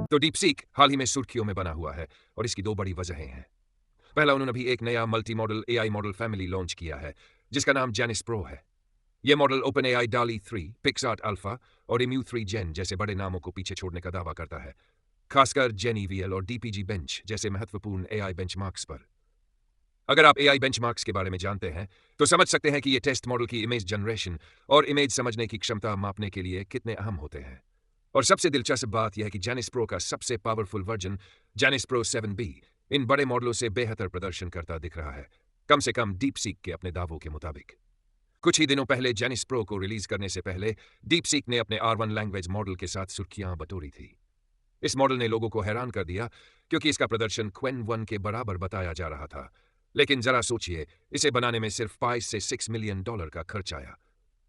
तो डीपसीक हाल ही में सुर्खियों में बना हुआ है और इसकी दो बड़ी वजहें हैं। पहला, उन्होंने अभी एक नया multi modal AI model family launch किया है जिसका नाम जेनिस प्रो है। यह मॉडल ओपन एआई डाली 3, पिक्सआर्ट अल्फा और इम्यू 3 जेन जैसे बड़े नामों को पीछे छोड़ने का दावा करता है, खासकर जेनीवीएल और डीपीजी बेंच जैसे महत्वपूर्ण एआई बेंचमार्क्स पर। अगर आप एआई बेंचमार्क्स के बारे में जानते हैं तो समझ सकते हैं कि ये टेस्ट मॉडल की इमेज जनरेशन और इमेज समझने की क्षमता मापने के लिए कितने अहम होते हैं। और सबसे दिलचस्प बात यह है कि जेनिस प्रो का सबसे powerful version Janus Pro 7B इन बड़े मॉडलों से बेहतर प्रदर्शन करता दिख रहा है, कम से कम डीपसीक के अपने दावों के मुताबिक। कुछ ही दिनों पहले जेनिस प्रो को रिलीज करने से पहले डीपसीक ने अपने R1 लैंग्वेज मॉडल के साथ सुर्खियां बटोरी थी। इस मॉडल ने लोगों को हैरान कर दिया क्योंकि इसका प्रदर्शन क्वेन 1 के बराबर बताया जा रहा था। लेकिन जरा सोचिए, इसे बनाने में सिर्फ 5 से 6 मिलियन डॉलर का खर्च आया।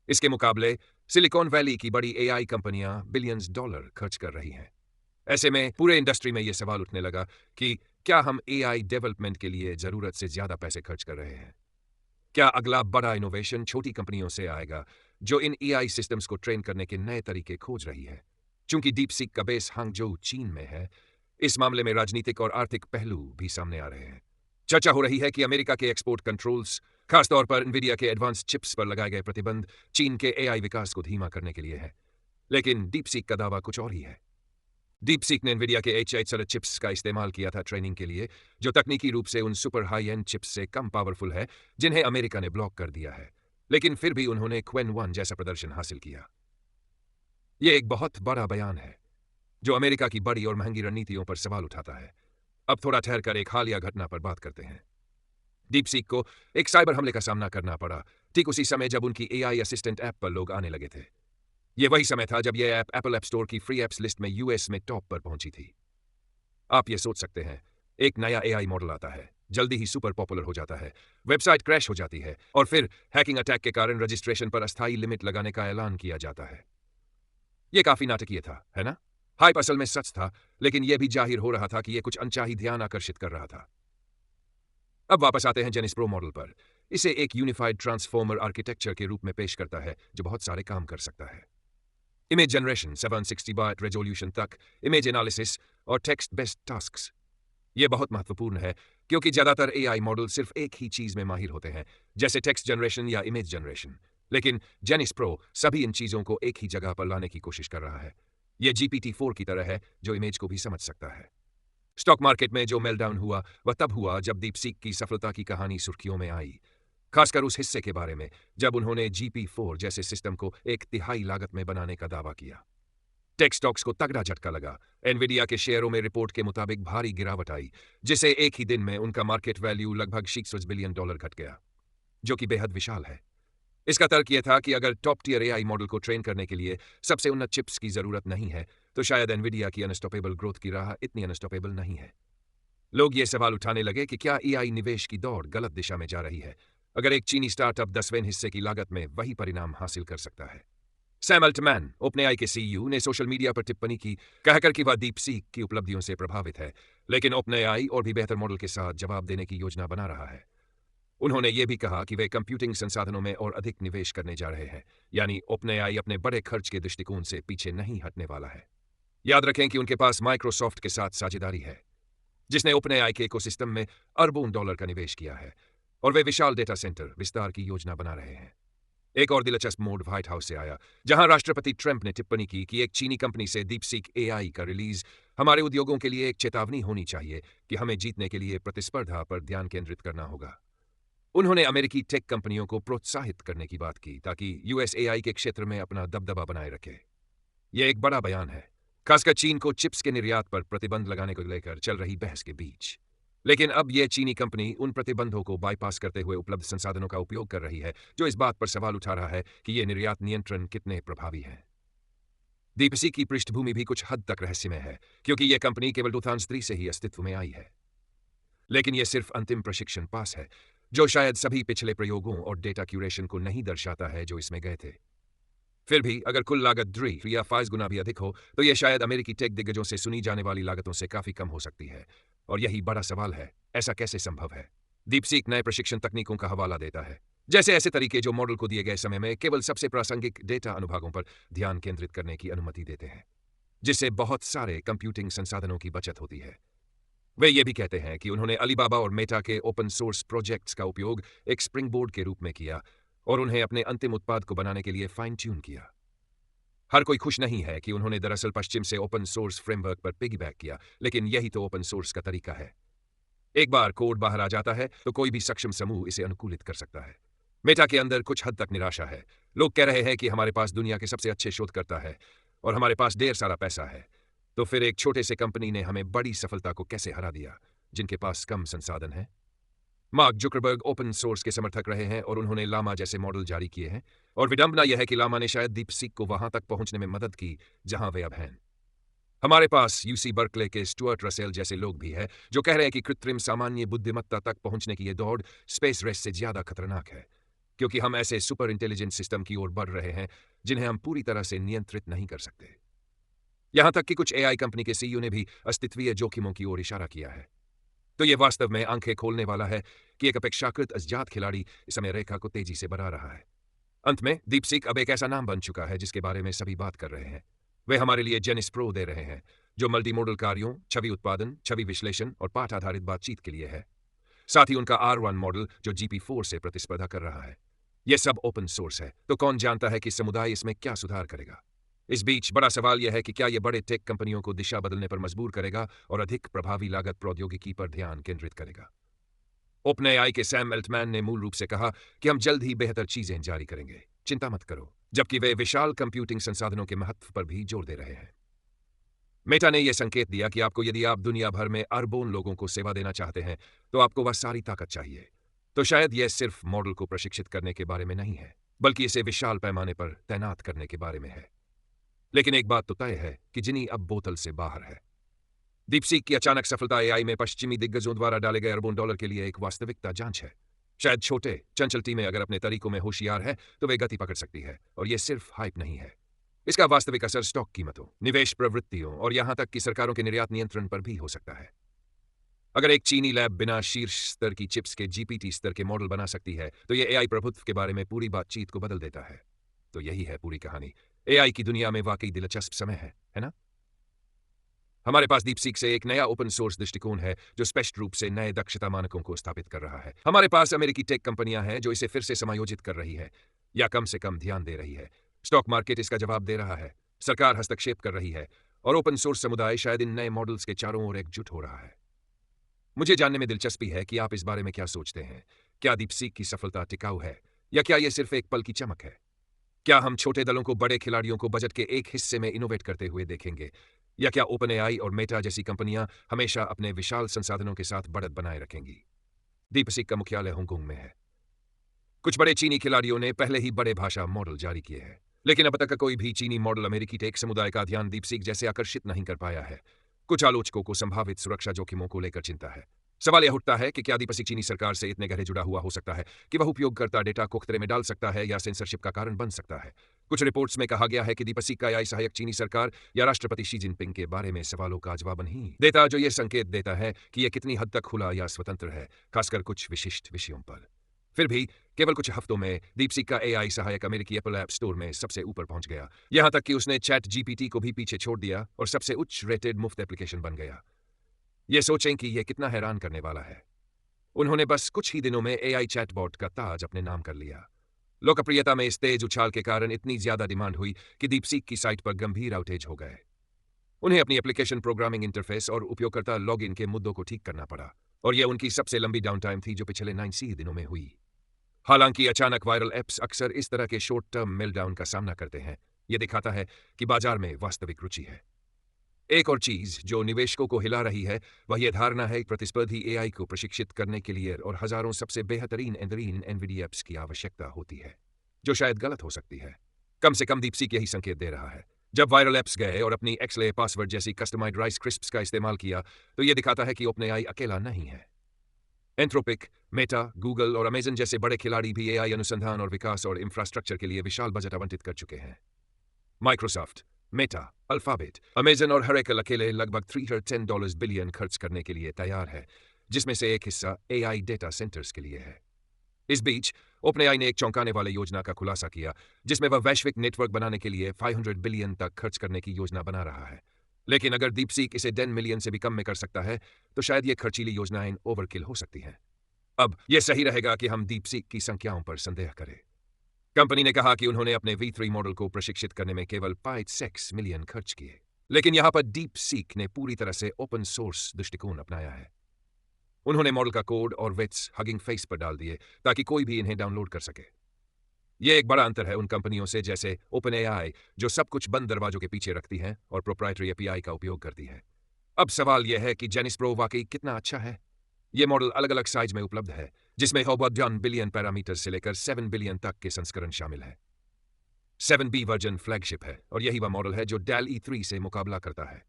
इसके मुकाबले सिलिकॉन वैली की बड़ी एआई कंपनियां बिलियंस डॉलर खर्च कर रही हैं। ऐसे में पूरे इंडस्ट्री में यह सवाल उठने लगा कि क्या हम एआई डेवलपमेंट के लिए जरूरत से ज्यादा पैसे खर्च कर रहे हैं? क्या अगला बड़ा इनोवेशन छोटी कंपनियों से आएगा जो इन एआई सिस्टम्स को ट्रेन करने के नए तरीके खोज रही है? चूंकि डीपसीक का बेस हांगझोउ चीन में है, इस मामले में राजनीतिक और आर्थिक पहलू भी सामने आ रहे हैं। चर्चा हो रही है कि अमेरिका के एक्सपोर्ट कंट्रोल्स, खासतौर पर एनवीडिया के एडवांस चिप्स पर लगाए गए प्रतिबंध चीन के एआई विकास को धीमा करने के लिए है। लेकिन डीपसीक का दावा कुछ और ही है। डीपसीक ने एनवीडिया के H8 चिप्स का इस्तेमाल किया था ट्रेनिंग के लिए, जो तकनीकी रूप से उन सुपर हाई एंड चिप्स से कम पावरफुल है जिन्हें अमेरिका ने ब्लॉक कर दिया है। लेकिन फिर भी उन्होंने क्वेन 1 जैसा प्रदर्शन हासिल किया। यह एक बहुत बड़ा बयान है जो अमेरिका की बड़ी और महंगी रणनीतियों पर सवाल उठाता है। अब थोड़ा ठहरकर एक हालिया घटना पर बात करते हैं। डीपसीक को एक साइबर हमले का सामना करना पड़ा ठीक उसी समय जब उनकी एआई असिस्टेंट ऐप पर लोग आने लगे थे। यह वही समय था जब यह ऐप एप्पल ऐप स्टोर की फ्री एप्स लिस्ट में यूएस में टॉप पर पहुंची थी। आप यह सोच सकते हैं, एक नया एआई मॉडल आता है, जल्दी ही सुपर पॉपुलर हो जाता है, वेबसाइट क्रैश हो जाती है और फिर हैकिंग अटैक के कारण रजिस्ट्रेशन पर अस्थायी लिमिट लगाने का ऐलान किया जाता है। यह काफी नाटकीय था, है ना? हाइप असल में सच था, लेकिन यह भी जाहिर हो रहा था कि यह कुछ अनचाही ध्यान आकर्षित कर रहा था। अब वापस आते हैं जेनिस प्रो मॉडल पर। इसे एक यूनिफाइड ट्रांसफॉर्मर आर्किटेक्चर के रूप में पेश करता है जो बहुत सारे काम कर सकता है। इमेज जनरेशन 760 बाइट रेजोल्यूशन तक, इमेज एनालिसिस और टेक्स्ट बेस्ड टास्क्स। यह बहुत महत्वपूर्ण है क्योंकि ज्यादातर एआई मॉडल सिर्फ एक ही चीज में माहिर होते हैं, जैसे टेक्स्ट जनरेशन या इमेज जनरेशन। लेकिन जेनिस प्रो सभी इन चीजों को एक ही जगह पर लाने की कोशिश कर रहा है। यह GPT-4 की तरह है जो इमेज को भी समझ सकता है। स्टॉक मार्केट में जो मेल्टडाउन हुआ वह तब हुआ जब डीपसीक की सफलता की कहानी सुर्खियों में आई, खासकर उस हिस्से के बारे में जब उन्होंने GP4 जैसे सिस्टम को एक तिहाई लागत में बनाने का दावा किया। टेक स्टॉक्स को तगड़ा झटका लगा। एनवीडिया के शेयरों में रिपोर्ट के मुताबिक भारी गिरावट आई, जिससे एक ही दिन में उनका मार्केट वैल्यू लगभग $600 बिलियन घट गया, जो कि बेहद विशाल है। इसका तर्क यह था कि अगर टॉप टियर एआई मॉडल को ट्रेन करने के लिए सबसे उन्नत चिप्स की जरूरत नहीं है, तो शायद एनवीडिया की अनस्टॉपेबल ग्रोथ की राह इतनी अनस्टॉपेबल नहीं है। लोग ये सवाल उठाने लगे कि क्या एआई निवेश की दौड़ गलत दिशा में जा रही है, अगर एक चीनी स्टार्टअप 10वें हिस्से की लागत में वही परिणाम हासिल कर सकता है। सैम अल्टमैन, ओपनएआई के सीईओ, ने सोशल मीडिया पर टिप्पणी की, कहकर कि वह डीपसीक की उपलब्धियों से प्रभावित है, लेकिन ओपनएआई और भी बेहतर मॉडल के साथ जवाब देने की योजना बना रहा है। उन्होंने ये भी कहा कि वे कंप्यूटिंग संसाधनों में और अधिक निवेश करने जा रहे हैं, यानी ओपनएआई अपने बड़े खर्च के दृष्टिकोण से पीछे नहीं हटने वाला है। याद रखें कि उनके पास माइक्रोसॉफ्ट के साथ साझेदारी है, जिसने ओपनएआई के इकोसिस्टम में अरबों डॉलर का निवेश किया है, और वे विशाल डेटा सेंटर विस्तार की योजना बना रहे हैं। एक और दिलचस्प मोड़ व्हाइट हाउस से आया, जहां राष्ट्रपति ट्रंप ने टिप्पणी की कि एक चीनी कंपनी से डीपसीक एआई का रिलीज हमारे उद्योगों के लिए एक चेतावनी होनी चाहिए कि हमें जीतने के लिए प्रतिस्पर्धा पर ध्यान केंद्रित करना होगा। उन्होंने अमेरिकी टेक कंपनियों को प्रोत्साहित करने की बात की ताकि यूएस एआई के क्षेत्र में अपना दबदबा बनाए रखे। यह एक बड़ा बयान है, खासकर चीन को चिप्स के निर्यात पर प्रतिबंध लगाने को लेकर चल रही बहस के बीच। लेकिन अब यह चीनी कंपनी उन प्रतिबंधों को बाईपास करते हुए उपलब्ध संसाधनों का उपयोग कर रही है, जो इस बात पर सवाल उठा रहा है कि यह निर्यात नियंत्रण कितने प्रभावी है। डीपसीक की पृष्ठभूमि भी कुछ हद तक रहस्यमय है, क्योंकि यह कंपनी केवल 2003 से ही अस्तित्व में आई है। लेकिन यह सिर्फ अंतिम प्रशिक्षण पास है, जो शायद सभी पिछले प्रयोगों और डेटा क्यूरेशन को नहीं दर्शाता है जो इसमें गए थे। फिर भी अगर कुल लागत 3 या 5 गुना भी अधिक हो, तो यह शायद अमेरिकी टेक दिग्गजों से सुनी जाने वाली लागतों से काफी कम हो सकती है। और यही बड़ा सवाल है, ऐसा कैसे संभव है? डीपसीक नए प्रशिक्षण तकनीकों का हवाला देता है, जैसे ऐसे तरीके जो मॉडल को दिए गए समय में केवल सबसे प्रासंगिक डेटा अनुभागों पर ध्यान केंद्रित करने की अनुमति देते हैं, जिससे बहुत सारे कंप्यूटिंग संसाधनों की बचत होती है। वे ये भी कहते हैं कि उन्होंने अलीबाबा और मेटा के ओपन सोर्स प्रोजेक्ट्स का उपयोग एक स्प्रिंग बोर्ड के रूप में किया और उन्हें अपने अंतिम उत्पाद को बनाने के लिए फाइन ट्यून किया। हर कोई खुश नहीं है कि उन्होंने दरअसल पश्चिम से ओपन सोर्स फ्रेमवर्क पर पिगीबैक किया, लेकिन यही तो ओपन सोर्स का तरीका है। एक बार कोड बाहर आ जाता है तो कोई भी सक्षम समूह इसे अनुकूलित कर सकता है। मेटा के अंदर कुछ हद तक निराशा है। लोग कह रहे हैं कि हमारे पास दुनिया के सबसे अच्छे शोधकर्ता है और हमारे पास ढेर सारा पैसा है, तो फिर एक छोटे से कंपनी ने हमें बड़ी सफलता को कैसे हरा दिया जिनके पास कम संसाधन है। मार्क जुकरबर्ग ओपन सोर्स के समर्थक रहे हैं और उन्होंने लामा जैसे मॉडल जारी किए हैं, और विडंबना यह है कि लामा ने शायद दीपसीक को वहां तक पहुंचने में मदद की जहां वे अब हैं। हमारे पास यूसी बर्कले के स्टुअर्ट रसेल जैसे लोग भी हैं जो कह रहे हैं कि कृत्रिम सामान्य बुद्धिमत्ता तक पहुंचने की यह दौड़ स्पेस रेस से ज्यादा खतरनाक है, क्योंकि हम ऐसे सुपर इंटेलिजेंट सिस्टम की ओर बढ़ रहे हैं जिन्हें हम पूरी तरह से नियंत्रित नहीं कर सकते। यहां तक कि कुछ एआई कंपनी के सीईओ ने भी अस्तित्वीय जोखिमों की ओर इशारा किया है। तो यह वास्तव में आंखें खोलने वाला है कि एक अपेक्षाकृत अज्ञात खिलाड़ी इस समय रेखा को तेजी से बढ़ा रहा है। अंत में दीपसीक अब एक ऐसा नाम बन चुका है जिसके बारे में सभी बात कर रहे हैं। वे हमारे लिए जेनिस प्रो दे रहे हैं, जो मल्टीमोडल कार्यों, छवि उत्पादन, छवि विश्लेषण और पाठ आधारित बातचीत के लिए है। साथ ही उनका R1 मॉडल जो GP4 से प्रतिस्पर्धा कर रहा है। यह सब ओपन सोर्स है, तो कौन जानता है कि समुदाय इसमें क्या सुधार करेगा। इस बीच बड़ा सवाल यह है कि क्या यह बड़े टेक कंपनियों को दिशा बदलने पर मजबूर करेगा और अधिक प्रभावी लागत प्रौद्योगिकी पर ध्यान केंद्रित करेगा। ओपनएआई के सैम एल्टमैन ने मूल रूप से कहा कि हम जल्द ही बेहतर चीजें जारी करेंगे, चिंता मत करो, जबकि वे विशाल कंप्यूटिंग संसाधनों के महत्व पर भी जोर दे रहे हैं। मेटा ने यह संकेत दिया कि आपको यदि आप दुनिया भर में अरबों लोगों को सेवा देना चाहते हैं तो आपको वह सारी ताकत चाहिए। तो शायद यह सिर्फ मॉडल को प्रशिक्षित करने के बारे में नहीं है, बल्कि इसे विशाल पैमाने पर तैनात करने के बारे में है। लेकिन एक बात तो तय है कि जिनी अब बोतल से बाहर है। दीपसीक की अचानक सफलता एआई में पश्चिमी दिग्गजों द्वारा डाले गए अरबों डॉलर के लिए एक वास्तविकता जांच है। शायद छोटे चंचल टीमें अगर अपने तरीकों में होशियार है तो वे गति पकड़ सकती है, और यह सिर्फ हाइप नहीं है। इसका वास्तविक असर स्टॉक कीमतों, निवेश प्रवृत्तियों और यहां तक कि सरकारों के निर्यात नियंत्रण पर भी हो सकता है। अगर एक चीनी लैब बिना शीर्ष स्तर की चिप्स के जीपीटी स्तर के मॉडल बना सकती है तो यह एआई प्रभुत्व के बारे में पूरी बातचीत को बदल देता है। तो यही है पूरी कहानी। एआई की दुनिया में वाकई दिलचस्प समय है ना? हमारे पास दीपसीक से एक नया ओपन सोर्स दृष्टिकोण है जो स्पष्ट रूप से नए दक्षता मानकों को स्थापित कर रहा है। हमारे पास अमेरिकी टेक कंपनियां हैं जो इसे फिर से समायोजित कर रही है, या कम से कम ध्यान दे रही है। स्टॉक मार्केट इसका जवाब दे रहा है, सरकार हस्तक्षेप कर रही है, और ओपन सोर्स समुदाय शायद इन नए मॉडल्स के चारों ओर एकजुट हो रहा है। मुझे जानने में दिलचस्पी है कि आप इस बारे में क्या सोचते हैं। क्या दीपसीक की सफलता टिकाऊ है, या क्या यह सिर्फ एक पल की चमक है? क्या हम छोटे दलों को बड़े खिलाड़ियों को बजट के एक हिस्से में इनोवेट करते हुए देखेंगे, या क्या ओपनएआई और मेटा जैसी कंपनियां हमेशा अपने विशाल संसाधनों के साथ बढ़त बनाए रखेंगी? दीपसीक का मुख्यालय हांगकांग में है। कुछ बड़े चीनी खिलाड़ियों ने पहले ही बड़े भाषा मॉडल जारी किए हैं, लेकिन अब तक कोई भी चीनी मॉडल अमेरिकी टेक समुदाय का ध्यान दीपसीक जैसे आकर्षित नहीं कर पाया है। कुछ आलोचकों को संभावित सुरक्षा जोखिमों को लेकर चिंता है। सवाल यह उठता है कि क्या दीपसीक चीनी सरकार से इतने गहरे जुड़ा हुआ हो सकता है कि वह उपयोगकर्ता डेटा को खतरे में डाल सकता है या सेंसरशिप का कारण बन सकता है। कुछ रिपोर्ट्स में कहा गया है कि दीपसीक का एआई सहायक चीनी सरकार या राष्ट्रपति शी जिनपिंग के बारे में सवालों का जवाब नहीं देता, जो यह संकेत देता है कि यह कितनी हद तक खुला या स्वतंत्र है, खासकर कुछ विशिष्ट विषयों पर। फिर भी केवल कुछ हफ्तों में दीपसीक का एआई सहायक अमेरिकी एप्पल ऐप स्टोर में सबसे ऊपर पहुंच गया, यहां तक कि उसने चैट जीपीटी को भी पीछे छोड़ दिया और सबसे उच्च रेटेड मुफ्त एप्लीकेशन बन गया। यह सोचें कि यह कितना हैरान करने वाला है। उन्होंने बस कुछ ही दिनों में एआई चैटबॉट का ताज अपने नाम कर लिया। लोकप्रियता में इस तेज उछाल के कारण इतनी ज्यादा डिमांड हुई कि दीपसीक की साइट पर गंभीर आउटेज हो गए। उन्हें अपनी एप्लीकेशन प्रोग्रामिंग इंटरफेस और उपयोगकर्ता लॉगिन के मुद्दों को ठीक करना पड़ा, और यह उनकी सबसे लंबी डाउन टाइम थी जो पिछले 90 दिनों में हुई। हालांकि अचानक वायरल ऐप्स अक्सर इस तरह के शॉर्ट टर्म मेल्टडाउन का सामना करते हैं। यह दिखाता है कि बाजार में वास्तविक रुचि है। एक और चीज जो निवेशकों को हिला रही है वह यह धारणा है कि प्रतिस्पर्धी एआई को प्रशिक्षित करने के लिए और हजारों सबसे बेहतरीन एनवीडिया ऐप्स की आवश्यकता होती है, जो शायद गलत हो सकती है। कम से कम दीपसीक यही संकेत दे रहा है। जब वायरल ऐप्स गए और अपनी एक्सले पासवर्ड जैसी कस्टमाइज्ड राइस क्रिस्प्स का इस्तेमाल किया तो यह दिखाता है कि ओपनएआई अकेला नहीं है। एंथ्रोपिक, मेटा, गूगल और अमेजन जैसे बड़े खिलाड़ी भी एआई अनुसंधान और विकास और इंफ्रास्ट्रक्चर के लिए विशाल बजट आवंटित कर चुके हैं। माइक्रोसॉफ्ट, मेटा, अल्फाबेट, अमेजन और हरेकल अकेले लगभग $310 बिलियन खर्च करने के लिए तैयार है, जिसमें से एक हिस्सा एआई डेटा सेंटर्स के लिए है। इस बीच ओपनएआई ने एक चौंकाने वाली योजना का खुलासा किया, जिसमें वह वैश्विक नेटवर्क बनाने के लिए 500 बिलियन तक खर्च करने की योजना बना रहा है। लेकिन अगर डीपसीक इसे 10 मिलियन से भी कम में कर सकता है, तो शायद ये खर्चीली योजनाएं ओवरकिल हो सकती हैं। अब यह सही रहेगा कि हम डीपसीक की संख्याओं पर संदेह करें। कंपनी ने कहा कि उन्होंने अपने V3 मॉडल को प्रशिक्षित करने में केवल 5-6 मिलियन खर्च किए। लेकिन यहां पर डीपसीक ने पूरी तरह से ओपन सोर्स दृष्टिकोण अपनाया है। उन्होंने मॉडल का कोड और वेट्स हगिंग फेस पर डाल दिए ताकि कोई भी इन्हें डाउनलोड कर सके। यह एक बड़ा अंतर है उन कंपनियों से जैसे ओपनएआई, जो सब कुछ बंद दरवाजों के पीछे रखती हैं और प्रोप्राइटरी एपीआई का उपयोग करती है। अब सवाल यह है कि जेनिस प्रो वाकई कितना अच्छा है। यह मॉडल अलग अलग साइज में उपलब्ध है, जिसमें 1 बिलियन पैरामीटर से लेकर 7 बिलियन तक के संस्करण शामिल है। 7B वर्जन फ्लैगशिप है और यही वह मॉडल है जो डेल E3 से मुकाबला करता है।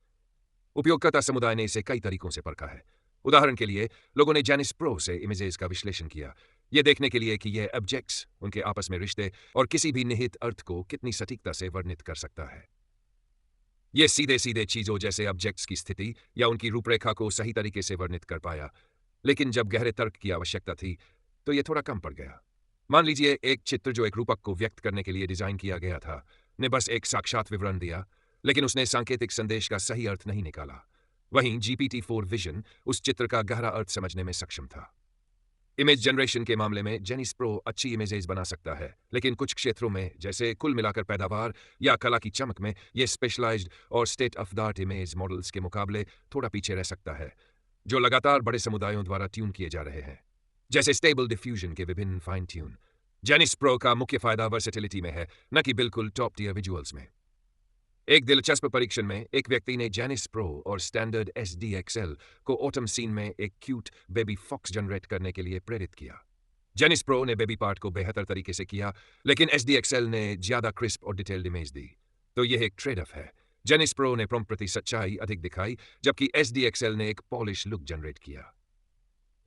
उपयोगकर्ता समुदाय ने इसे कई तरीकों से परखा है। उदाहरण के लिए, लोगों ने जेनिस प्रो से इमेजेस का विश्लेषण किया, यह देखने के लिए कि यह ऑब्जेक्ट्स, उनके आपस में रिश्ते और किसी भी निहित अर्थ को कितनी सटीकता से वर्णित कर सकता है। यह सीधे सीधे चीजों जैसे ऑब्जेक्ट्स की स्थिति या उनकी रूपरेखा को सही तरीके से वर्णित कर पाया, लेकिन जब गहरे तर्क की आवश्यकता थी, तो यह थोड़ा कम पड़ गया। मान लीजिए एक चित्र जो एक रूपक को व्यक्त करने के लिए डिजाइन किया गया था, ने बस एक साक्षात विवरण दिया, लेकिन उसने सांकेतिक संदेश का सही अर्थ नहीं निकाला। वहीं GPT-4 विजन उस चित्र का गहरा अर्थ समझने में सक्षम था। इमेज जनरेशन के मामले में जेनिस प्रो अच्छी इमेजेस बना सकता है, लेकिन कुछ क्षेत्रों में, जैसे कुल मिलाकर पैदावार या कला की चमक में, यह स्पेशलाइज्ड और state of the art image models के मुकाबले थोड़ा पीछे रह सकता है, जो लगातार बड़े समुदायों द्वारा ट्यून किए जा रहे हैं, जैसे स्टेबल डिफ्यूजन के विभिन्न फाइन ट्यून। जेनिस प्रो का मुख्य फायदा वर्सेटिलिटी में है, न कि बिल्कुल टॉप टियर विजुअल्स में। एक दिलचस्प परीक्षण में एक व्यक्ति ने जेनिस प्रो और स्टैंडर्ड SDXL को ऑटम सीन में एक क्यूट बेबी फॉक्स जनरेट करने के लिए प्रेरित किया। जेनिस प्रो ने बेबी पार्ट को बेहतर तरीके से किया, लेकिन SDXL ने ज्यादा क्रिस्प और डिटेल्ड इमेज दी। तो यह एक ट्रेड ऑफ है। जेनिस प्रो ने प्रॉम्प्ट प्रति सच्चाई अधिक दिखाई, जबकि SDXL ने एक पॉलिश लुक जनरेट किया।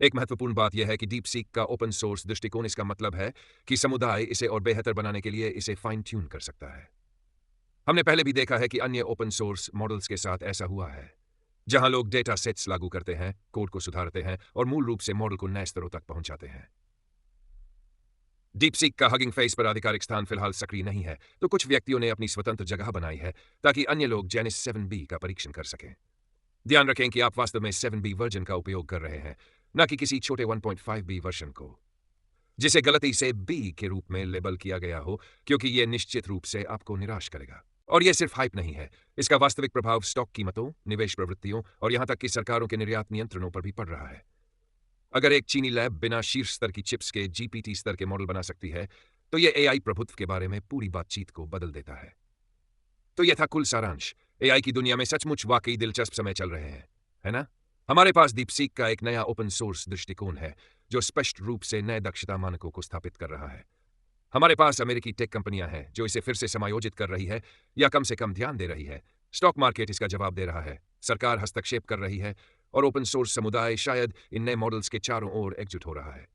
एक महत्वपूर्ण बात यह है कि डीपसीक का ओपन सोर्स दृष्टिकोण इसका मतलब है कि समुदाय इसे और बेहतर बनाने के लिए इसे फाइन ट्यून कर सकता है। हमने पहले भी देखा है कि अन्य ओपन सोर्स मॉडल्स के साथ ऐसा हुआ है, जहां लोग डेटा सेट्स लागू करते हैं, कोड को सुधारते हैं और मूल रूप से मॉडल को नए स्तरों तक पहुंचाते हैं। डीपसीक का हगिंग फेस पर आधिकारिक स्थान फिलहाल सक्रिय नहीं है, तो कुछ व्यक्तियों ने अपनी स्वतंत्र जगह बनाई है ताकि अन्य लोग जेनिस 7B का परीक्षण कर सकें। ध्यान रखें कि आप वास्तव में 7B वर्जन का उपयोग कर रहे हैं, न कि किसी छोटे 1.5B वर्जन को, जिसे गलती से B के रूप में लेबल किया गया हो, क्योंकि यह निश्चित रूप से आपको निराश करेगा। और यह सिर्फ हाइप नहीं है, इसका वास्तविक प्रभाव स्टॉक कीमतों, निवेश प्रवृत्तियों और यहां तक कि सरकारों के निर्यात नियंत्रणों पर भी पड़ रहा है। अगर एक चीनी लैब बिना शीर्ष स्तर की चिप्स के GPT स्तर के मॉडल बना सकती है, तो यह AI प्रभुत्व के बारे में पूरी बातचीत को बदल देता है। तो यह था कुल सारांश। AI की दुनिया में सचमुच वाकई दिलचस्प समय चल रहे हैं, है ना? हमारे पास डीपसीक का एक नया ओपन सोर्स दृष्टिकोण है, जो स्पष्ट रूप से नए दक्षता मानकों को स्थापित कर रहा है। हमारे पास अमेरिकी टेक कंपनियां हैं जो इसे फिर से समायोजित कर रही है या कम से कम ध्यान दे रही है। स्टॉक मार्केट इसका जवाब दे रहा है, सरकार हस्तक्षेप कर रही है और ओपन सोर्स समुदाय शायद इन नए मॉडल्स के चारों ओर एकजुट हो रहा है।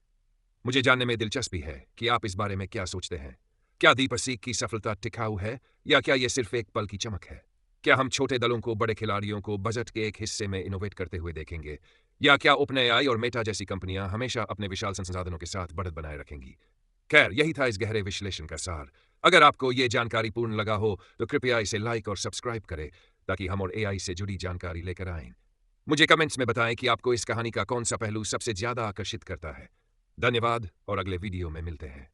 मुझे जानने में दिलचस्पी है कि आप इस बारे में क्या सोचते हैं। क्या डीपसीक की सफलता टिकाऊ है या क्या यह सिर्फ एक पल की चमक है? क्या हम छोटे दलों को बड़े खिलाड़ियों को बजट के एक हिस्से में इनोवेट करते हुए देखेंगे, या क्या ओपनएआई और मेटा जैसी कंपनियां हमेशा अपने विशाल संसाधनों के साथ बढ़त बनाए रखेंगी? खैर, यही था इस गहरे विश्लेषण का सार। अगर आपको ये जानकारी पूर्ण लगा हो, तो कृपया इसे लाइक और सब्सक्राइब करें ताकि हम और AI से जुड़ी जानकारी लेकर आएं। मुझे कमेंट्स में बताएं कि आपको इस कहानी का कौन सा पहलू सबसे ज्यादा आकर्षित करता है। धन्यवाद और अगले वीडियो में मिलते हैं।